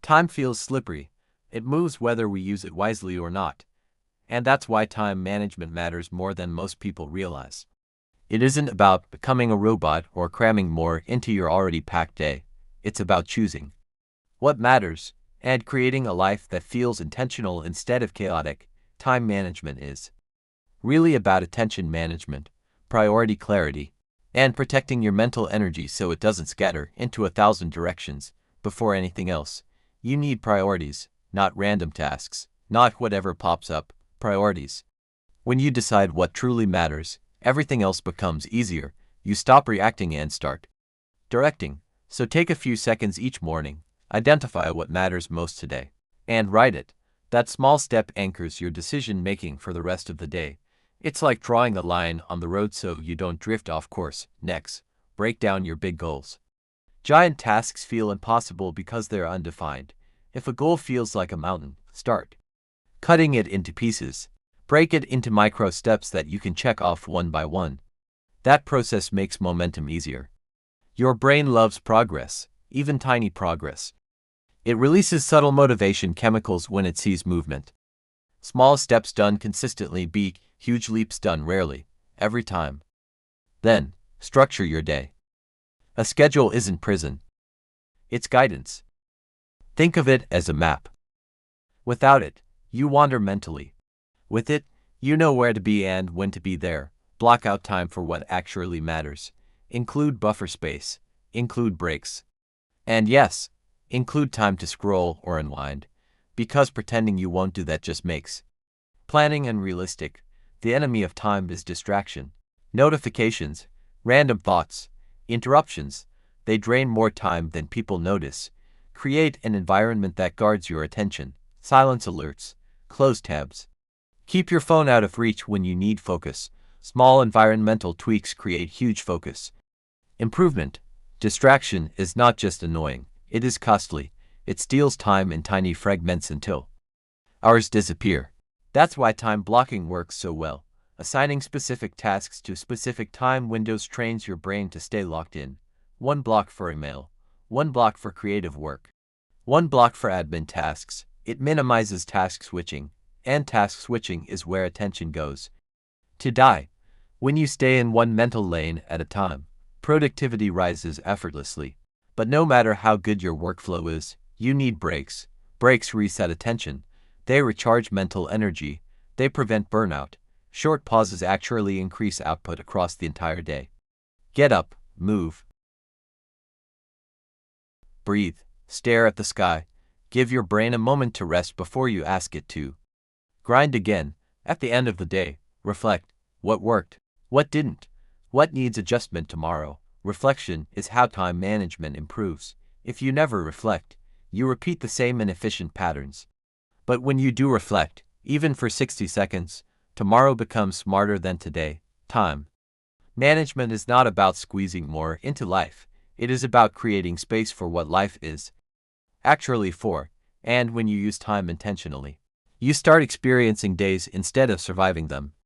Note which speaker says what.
Speaker 1: Time feels slippery. It moves whether we use it wisely or not. And that's why time management matters more than most people realize. It isn't about becoming a robot or cramming more into your already packed day. It's about choosing what matters and creating a life that feels intentional instead of chaotic. Time management is really about attention management, priority clarity, and protecting your mental energy so it doesn't scatter into 1,000 directions. Before anything else, you need priorities, not random tasks, not whatever pops up, priorities. When you decide what truly matters, everything else becomes easier. You stop reacting and start directing. So take a few seconds each morning, identify what matters most today, and write it. That small step anchors your decision-making for the rest of the day. It's like drawing a line on the road so you don't drift off course. Next, break down your big goals. Giant tasks feel impossible because they're undefined. If a goal feels like a mountain, start cutting it into pieces. Break it into micro steps that you can check off one by one. That process makes momentum easier. Your brain loves progress, even tiny progress. It releases subtle motivation chemicals when it sees movement. Small steps done consistently beat huge leaps done rarely, every time. Then, structure your day. A schedule isn't prison. It's guidance. Think of it as a map. Without it, you wander mentally. With it, you know where to be and when to be there. Block out time for what actually matters. Include buffer space. Include breaks. And yes, include time to scroll or unwind, because pretending you won't do that just makes planning unrealistic. The enemy of time is distraction. Notifications, random thoughts, interruptions, they drain more time than people notice. Create an environment that guards your attention. Silence alerts, close tabs. Keep your phone out of reach when you need focus. Small environmental tweaks create huge focus. Improvement. Distraction is not just annoying, it is costly. It steals time in tiny fragments until hours disappear. That's why time blocking works so well. Assigning specific tasks to specific time windows trains your brain to stay locked in. One block for email, one block for creative work, one block for admin tasks. It minimizes task switching, and task switching is where attention goes to die. When you stay in one mental lane at a time, productivity rises effortlessly. But no matter how good your workflow is, you need breaks. Breaks reset attention. They recharge mental energy. They prevent burnout. Short pauses actually increase output across the entire day. Get up, move, breathe, stare at the sky. Give your brain a moment to rest before you ask it to grind again. At the end of the day, reflect. What worked? What didn't? What needs adjustment tomorrow? Reflection is how time management improves. If you never reflect, you repeat the same inefficient patterns. But when you do reflect, even for 60 seconds, tomorrow becomes smarter than today. Time management is not about squeezing more into life. It is about creating space for what life is actually for. And when you use time intentionally, you start experiencing days instead of surviving them.